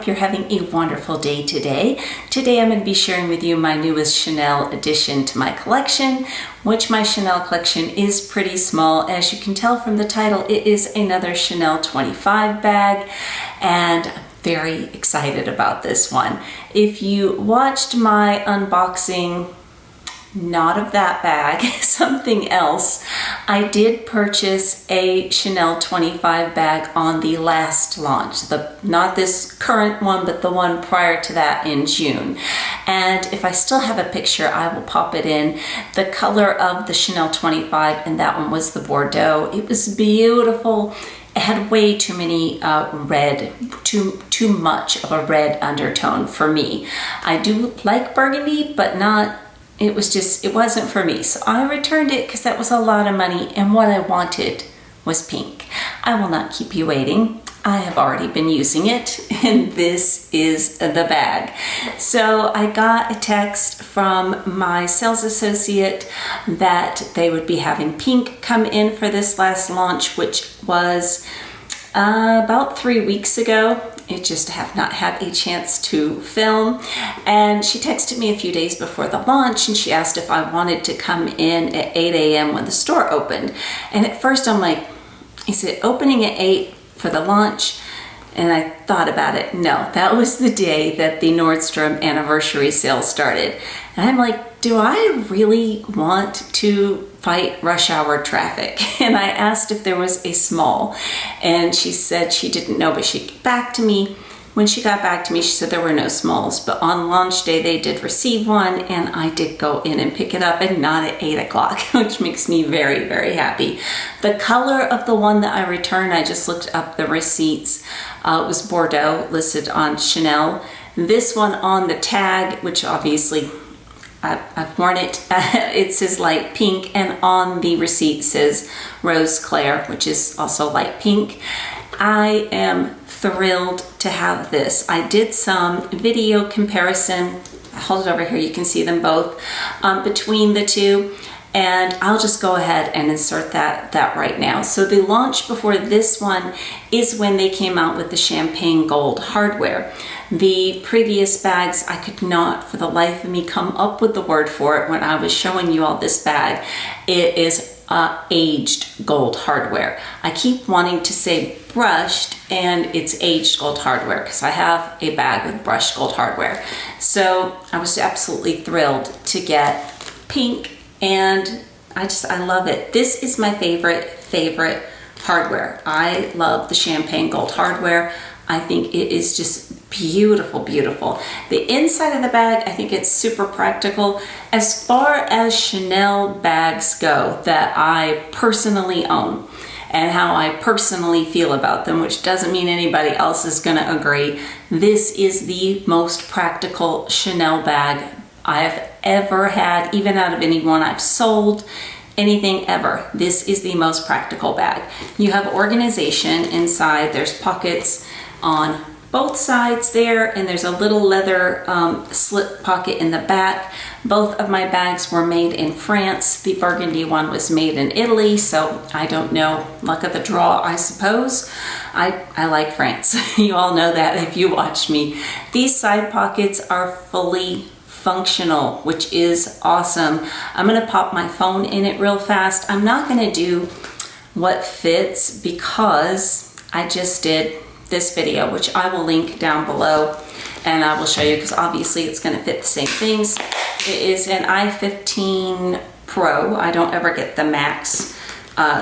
hope you're having a wonderful day today. Today I'm going to be sharing with you my newest Chanel addition to my collection, which my Chanel collection is pretty small. As you can tell from the title, it is another Chanel 25 bag, and I'm very excited about this one. If you watched my unboxing, not of that bag, something else, I did purchase a Chanel 25 bag on the last launch, not this current one, but the one prior to that in June. And if I still have a picture, I will pop it in. The color of the Chanel 25, and that one was the Bordeaux. It was beautiful. It had way too many red, too much of a red undertone for me. I do like burgundy, but not. It wasn't for me. So I returned it because that was a lot of money, and what I wanted was pink. I will not keep you waiting. I have already been using it, and this is the bag. So I got a text from my sales associate that they would be having pink come in for this last launch, which was about 3 weeks ago. It just have not had a chance to film. And she texted me a few days before the launch, and she asked if I wanted to come in at 8 a.m. when the store opened. And at first I'm like, is it opening at 8 for the launch? And I thought about it. No, that was the day that the Nordstrom anniversary sale started. And I'm like, do I really want to fight rush hour traffic? And I asked if there was a small, and she said she didn't know, but she'd get back to me. When she got back to me, she said there were no smalls, but on launch day they did receive one, and I did go in and pick it up, and not at 8 o'clock, which makes me very, very happy. The color of the one that I returned, I just looked up the receipts. It was Bordeaux, listed on Chanel. This one on the tag, which obviously I've worn it, it says light pink, and on the receipt says Rose Claire, which is also light pink. I am thrilled to have this. I did some video comparison. I hold it over here, you can see them both, between the two. And I'll just go ahead and insert that right now. So the launch before this one is when they came out with the champagne gold hardware. The previous bags, I could not for the life of me come up with the word for it when I was showing you all this bag. It is aged gold hardware. I keep wanting to say brushed, and it's aged gold hardware because I have a bag with brushed gold hardware. So I was absolutely thrilled to get pink, and I love it. This is my favorite hardware. I love the champagne gold hardware. I think it is just beautiful, beautiful. The inside of the bag, I think it's super practical. As far as Chanel bags go that I personally own and how I personally feel about them, which doesn't mean anybody else is gonna agree, this is the most practical Chanel bag I've ever had, even out of anyone I've sold, anything ever. This is the most practical bag. You have organization inside. There's pockets on both sides there, and there's a little leather slip pocket in the back. Both of my bags were made in France. The burgundy one was made in Italy, so I don't know, luck of the draw, I suppose. I like France. You all know that if you watch me. These side pockets are fully functional, which is awesome. I'm gonna pop my phone in it real fast. I'm not gonna do what fits because I just did this video, which I will link down below, and I will show you because obviously it's going to fit the same things. It is an i15 Pro. I don't ever get the max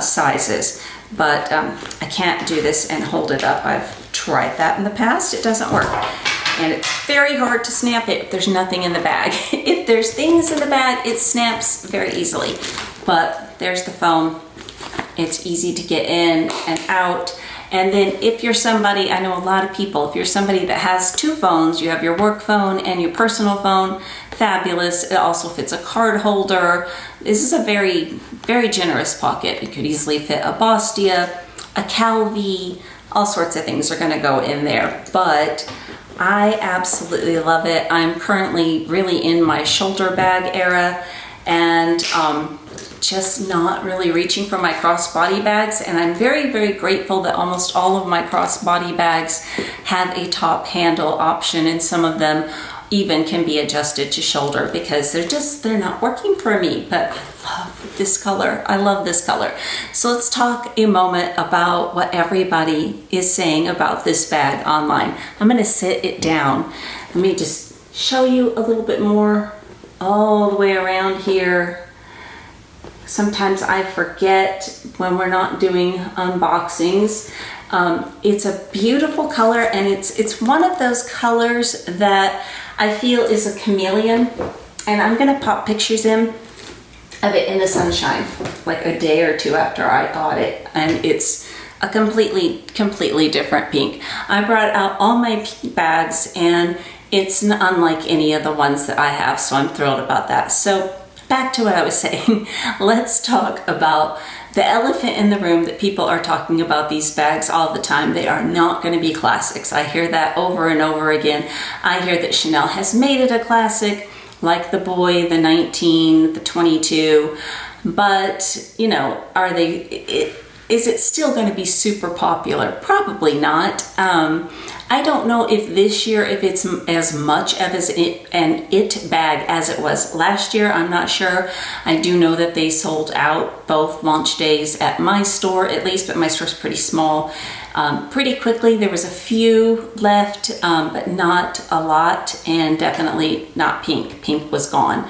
sizes, but I can't do this and hold it up. I've tried that in the past. It doesn't work, and it's very hard to snap it if there's nothing in the bag. If there's things in the bag, it snaps very easily, but there's the phone. It's easy to get in and out. And then if you're somebody, I know a lot of people, if you're somebody that has two phones, you have your work phone and your personal phone, fabulous. It also fits a card holder. This is a very, very generous pocket. It could easily fit a Bastia, a Calvi, all sorts of things are gonna go in there. But I absolutely love it. I'm currently really in my shoulder bag era, and just not really reaching for my crossbody bags, and I'm very, very grateful that almost all of my crossbody bags have a top handle option, and some of them even can be adjusted to shoulder because they're not working for me. But I love this color. I love this color. So let's talk a moment about what everybody is saying about this bag online. I'm going to sit it down. Let me just show you a little bit more all the way around here. Sometimes I forget when we're not doing unboxings. It's a beautiful color, and it's one of those colors that I feel is a chameleon, and I'm gonna pop pictures in of it in the sunshine like a day or two after I got it, and it's a completely different pink. I brought out all my pink bags, and it's unlike any of the ones that I have, so I'm thrilled about that. So back to what I was saying. Let's talk about the elephant in the room that people are talking about these bags all the time. They are not going to be classics. I hear that over and over again. I hear that Chanel has made it a classic, like the Boy, the 19, the 22, but you know, is it still going to be super popular? Probably not. I don't know if this year, if it's as much of an it bag as it was last year. I'm not sure. I do know that they sold out both launch days at my store, at least, but my store's pretty small. Pretty quickly. There was a few left, but not a lot, and definitely not pink. Pink was gone.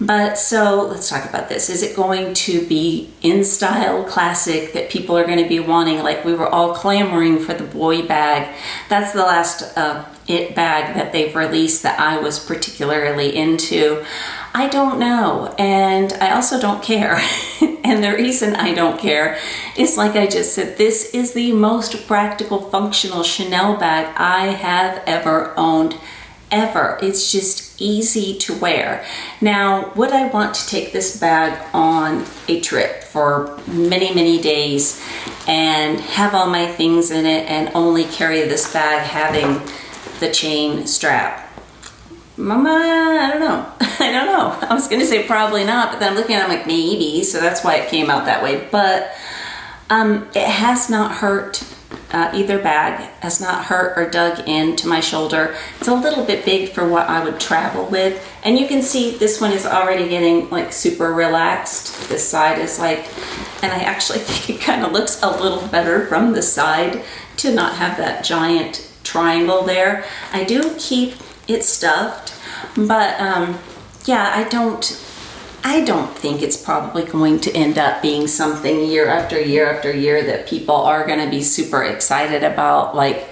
But so let's talk about this. Is it going to be in style classic that people are going to be wanting? Like we were all clamoring for the Boy bag. That's the last it bag that they've released that I was particularly into. I don't know, and I also don't care. And the reason I don't care is, like I just said, this is the most practical, functional Chanel bag I have ever owned. Ever. It's just easy to wear. Now, would I want to take this bag on a trip for many days and have all my things in it and only carry this bag having the chain strap? Mama, I don't know. I don't know. I was going to say probably not, but then I'm looking at it, I'm like, maybe. So that's why it came out that way. But it has not hurt. Either bag has not hurt or dug into my shoulder. It's a little bit big for what I would travel with. And you can see this one is already getting like super relaxed. This side is like, and I actually think it kind of looks a little better from the side to not have that giant triangle there. I do keep it stuffed, but yeah, I don't think it's probably going to end up being something year after year after year that people are going to be super excited about, like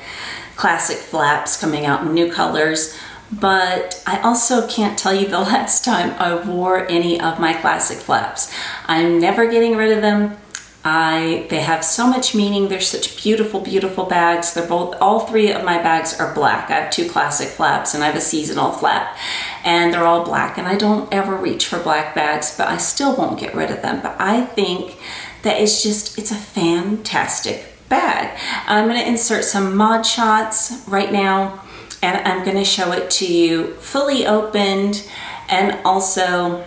classic flaps coming out in new colors. But I also can't tell you the last time I wore any of my classic flaps. I'm never getting rid of them. They have so much meaning. They're such beautiful bags. All three of my bags are black. I have two classic flaps and I have a seasonal flap, and they're all black, and I don't ever reach for black bags, but I still won't get rid of them. But I think that it's a fantastic bag. I'm going to insert some mod shots right now, and I'm going to show it to you fully opened and also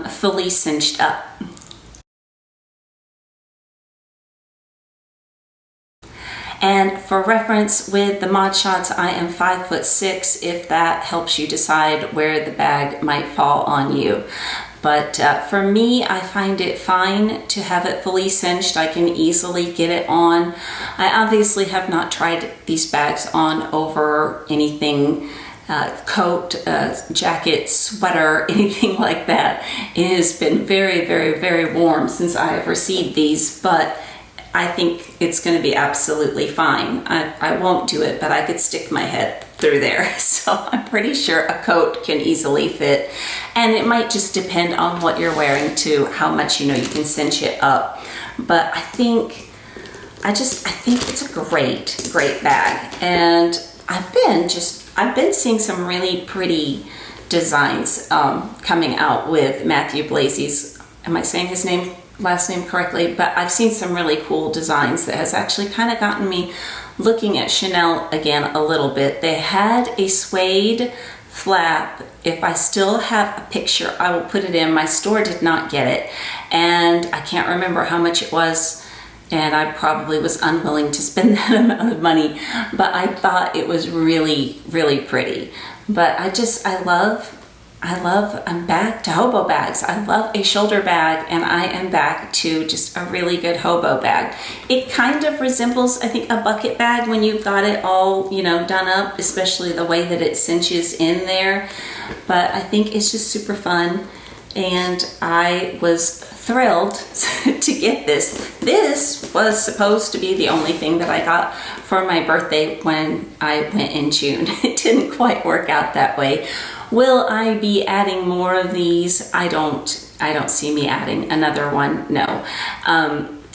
fully cinched up. And for reference, with the mod shots, I am 5'6", if that helps you decide where the bag might fall on you. But for me, I find it fine to have it fully cinched. I can easily get it on. I obviously have not tried these bags on over anything, coat, jacket, sweater, anything like that. It has been very warm since I have received these, but I think it's going to be absolutely fine. I won't do it, but I could stick my head through there. So I'm pretty sure a coat can easily fit. And it might just depend on what you're wearing too, how much you can cinch it up. But I think it's a great bag. And I've been seeing some really pretty designs coming out with Matthew Blazy's. Am I saying his last name correctly? But I've seen some really cool designs that has actually kind of gotten me looking at Chanel again a little bit. They had a suede flap, if I still have a picture, I will put it in. My store did not get it, and I can't remember how much it was, and I probably was unwilling to spend that amount of money, but I thought it was really, really pretty. But I'm back to hobo bags. I love a shoulder bag, and I am back to just a really good hobo bag. It kind of resembles, I think, a bucket bag when you've got it all, done up, especially the way that it cinches in there. But I think it's just super fun, and I was thrilled to get this. This was supposed to be the only thing that I got for my birthday when I went in June. It didn't quite work out that way. Will I be adding more of these? I don't see me adding another one, no.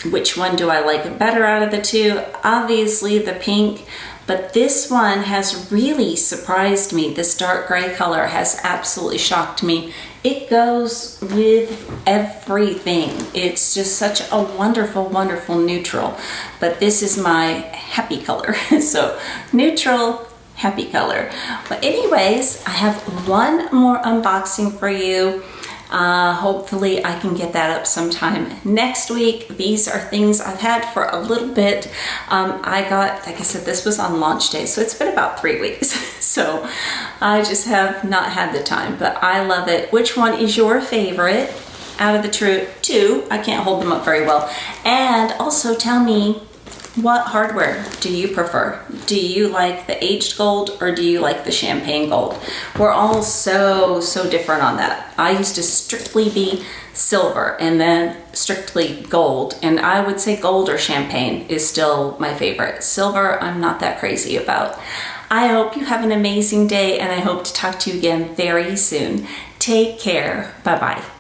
Which one do I like better out of the two? Obviously the pink, but this one has really surprised me. This dark gray color has absolutely shocked me. It goes with everything. It's just such a wonderful, wonderful neutral. But this is my happy color. So neutral, happy color. But anyways, I have one more unboxing for you. Hopefully I can get that up sometime next week. These are things I've had for a little bit. I got, like I said, this was on launch day, so it's been about 3 weeks. So I just have not had the time, but I love it. Which one is your favorite out of the two? I can't hold them up very well. And also tell me, what hardware do you prefer? Do you like the aged gold or do you like the champagne gold? We're all so different on that. I used to strictly be silver and then strictly gold, and I would say gold or champagne is still my favorite. Silver, I'm not that crazy about. I hope you have an amazing day, and I hope to talk to you again very soon. Take care. Bye-bye.